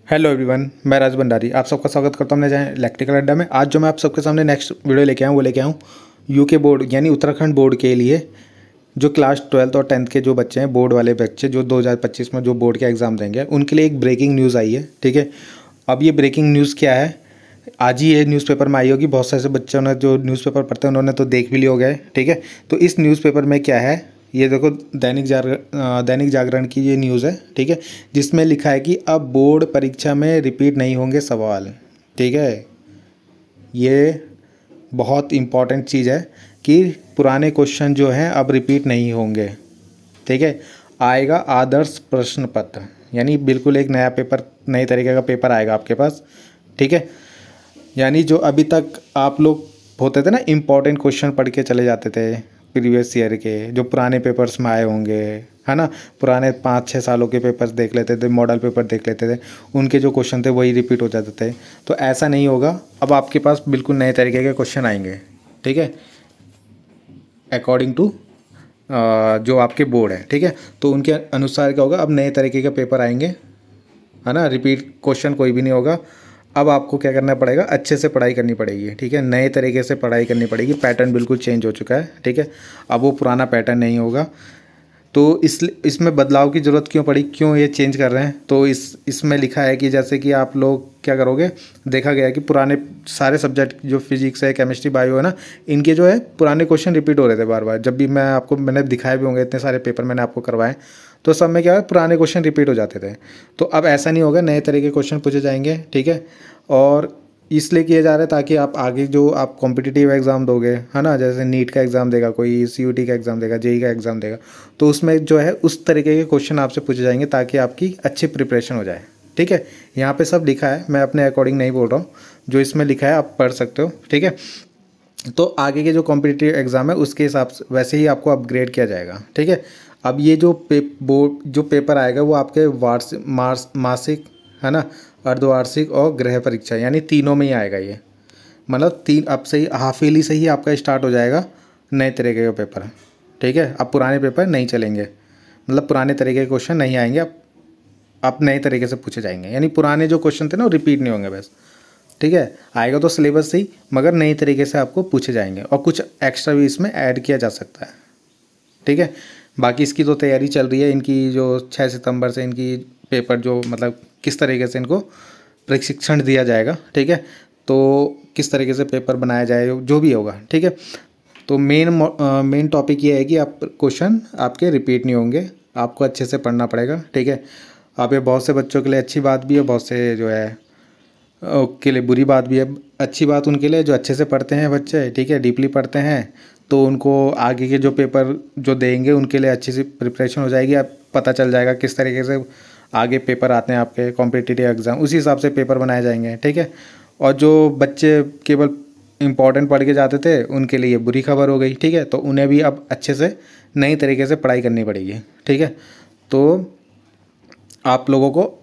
Hello everyone, मैं राज भंडारी आप सबका स्वागत करता हूं अपने इलेक्ट्रिकल अड्डा में। आज जो मैं आप सबके सामने नेक्स्ट वीडियो लेके आऊँ वो लेके आऊँ यूके बोर्ड यानी उत्तराखंड बोर्ड के लिए जो क्लास 12th और 10th के जो बच्चे हैं, बोर्ड वाले बच्चे जो 2025 में जो बोर्ड के एग्ज़ाम देंगे, उनके लिए एक ब्रेकिंग न्यूज़ आई है। ठीक है, अब ये ब्रेकिंग न्यूज़ क्या है, आज ही ये न्यूज़पेपर में आई होगी। बहुत सारे बच्चों ने जो न्यूज़पेपर पढ़ते हैं उन्होंने तो देख भी लिया होगा। ठीक है, तो इस न्यूज़पेपर में क्या है, ये देखो दैनिक जागरण की ये न्यूज़ है। ठीक है, जिसमें लिखा है कि अब बोर्ड परीक्षा में रिपीट नहीं होंगे सवाल। ठीक है, ये बहुत इम्पॉर्टेंट चीज़ है कि पुराने क्वेश्चन जो हैं अब रिपीट नहीं होंगे। ठीक है, आएगा आदर्श प्रश्न पत्र, यानी बिल्कुल एक नया पेपर, नए तरीके का पेपर आएगा आपके पास। ठीक है, यानी जो अभी तक आप लोग होते थे ना, इम्पॉर्टेंट क्वेश्चन पढ़ के चले जाते थे प्रीवियस ईयर के, जो पुराने पेपर्स में आए होंगे, है ना, पुराने 5-6 सालों के पेपर्स देख लेते थे, मॉडल पेपर देख लेते थे, उनके जो क्वेश्चन थे वही रिपीट हो जाते थे। तो ऐसा नहीं होगा, अब आपके पास बिल्कुल नए तरीके के क्वेश्चन आएंगे। ठीक है, अकॉर्डिंग टू जो आपके बोर्ड है। ठीक है, तो उनके अनुसार क्या होगा, अब नए तरीके के पेपर आएंगे, है ना, रिपीट क्वेश्चन कोई भी नहीं होगा। अब आपको क्या करना पड़ेगा, अच्छे से पढ़ाई करनी पड़ेगी। ठीक है, नए तरीके से पढ़ाई करनी पड़ेगी, पैटर्न बिल्कुल चेंज हो चुका है। ठीक है, अब वो पुराना पैटर्न नहीं होगा। तो इसमें बदलाव की ज़रूरत क्यों पड़ी, क्यों ये चेंज कर रहे हैं, तो इसमें लिखा है कि जैसे कि आप लोग क्या करोगे, देखा गया है कि पुराने सारे सब्जेक्ट जो फिजिक्स है, केमिस्ट्री, बायो है ना, इनके जो है पुराने क्वेश्चन रिपीट हो रहे थे बार बार। जब भी मैंने दिखाए भी होंगे, इतने सारे पेपर मैंने आपको करवाए, तो सब में क्या है, पुराने क्वेश्चन रिपीट हो जाते थे। तो अब ऐसा नहीं होगा, नए तरह के क्वेश्चन पूछे जाएंगे। ठीक है, और इसलिए किया जा रहा है ताकि आप आगे जो आप कॉम्पिटिटिव एग्ज़ाम दोगे, है ना, जैसे नीट का एग्ज़ाम देगा कोई, सीयूटी का एग्ज़ाम देगा, जेई का एग्ज़ाम देगा, तो उसमें जो है उस तरीके के क्वेश्चन आपसे पूछे जाएंगे ताकि आपकी अच्छी प्रिपरेशन हो जाए। ठीक है, यहाँ पे सब लिखा है, मैं अपने अकॉर्डिंग नहीं बोल रहा हूँ, जो इसमें लिखा है आप पढ़ सकते हो। ठीक है, तो आगे के जो कॉम्पिटिटिव एग्ज़ाम है उसके हिसाब से वैसे ही आपको अपग्रेड किया जाएगा। ठीक है, अब ये जो पेपर आएगा वो आपके मासिक, है ना, अर्धवार्षिक और गृह परीक्षा, यानी तीनों में ही आएगा ये। मतलब तीन अब से ही हाफ ईयरली से ही आपका स्टार्ट हो जाएगा नए तरीके का पेपर। ठीक है, अब पुराने पेपर नहीं चलेंगे, मतलब पुराने तरीके के क्वेश्चन नहीं आएंगे, अब नए तरीके से पूछे जाएंगे, यानी पुराने जो क्वेश्चन थे ना वो रिपीट नहीं होंगे बस। ठीक है, आएगा तो सिलेबस से ही, मगर नई तरीके से आपको पूछे जाएंगे और कुछ एक्स्ट्रा भी इसमें ऐड किया जा सकता है। ठीक है, बाकी इसकी तो तैयारी चल रही है, इनकी जो 6 सितंबर से इनकी पेपर जो मतलब किस तरीके से इनको प्रशिक्षण दिया जाएगा। ठीक है, तो किस तरीके से पेपर बनाया जाए, जो भी होगा। ठीक है, तो मेन टॉपिक ये है कि आप क्वेश्चन आपके रिपीट नहीं होंगे, आपको अच्छे से पढ़ना पड़ेगा। ठीक है, आप ये बहुत से बच्चों के लिए अच्छी बात भी है, बहुत से जो है के लिए बुरी बात भी है। अच्छी बात उनके लिए जो अच्छे से पढ़ते हैं बच्चे, ठीक है, डीपली पढ़ते हैं, तो उनको आगे के जो पेपर जो देंगे उनके लिए अच्छी सी प्रिपरेशन हो जाएगी। अब पता चल जाएगा किस तरीके से आगे पेपर आते हैं आपके कॉम्पिटिटिव एग्ज़ाम, उसी हिसाब से पेपर बनाए जाएंगे। ठीक है, और जो बच्चे केवल इम्पॉर्टेंट पढ़ के जाते थे उनके लिए बुरी खबर हो गई। ठीक है, तो उन्हें भी अब अच्छे से नई तरीके से पढ़ाई करनी पड़ेगी। ठीक है, तो आप लोगों को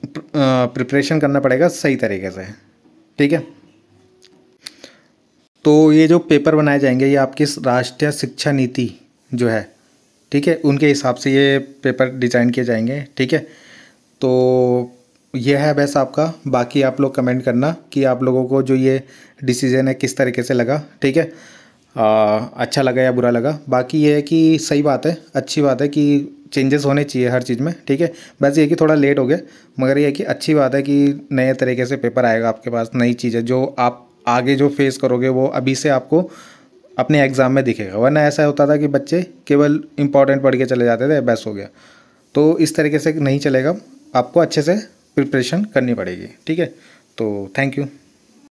प्रिपरेशन करना पड़ेगा सही तरीके से। ठीक है, तो ये जो पेपर बनाए जाएंगे ये आपकी राष्ट्रीय शिक्षा नीति जो है, ठीक है, उनके हिसाब से ये पेपर डिज़ाइन किए जाएंगे। ठीक है, तो ये है बस आपका, बाकी आप लोग कमेंट करना कि आप लोगों को जो ये डिसीजन है किस तरीके से लगा। ठीक है, अच्छा लगा या बुरा लगा। बाकी ये है कि सही बात है, अच्छी बात है कि चेंजेस होने चाहिए हर चीज़ में। ठीक है, बस ये है कि थोड़ा लेट हो गया, मगर ये है कि अच्छी बात है कि नए तरीके से पेपर आएगा आपके पास, नई चीज़ें जो आप आगे जो फेस करोगे वो अभी से आपको अपने एग्ज़ाम में दिखेगा। वरना ऐसा होता था कि बच्चे केवल इंपॉर्टेंट पढ़ के चले जाते थे, बस हो गया। तो इस तरीके से नहीं चलेगा, आपको अच्छे से प्रिपरेशन करनी पड़ेगी। ठीक है, तो थैंक यू।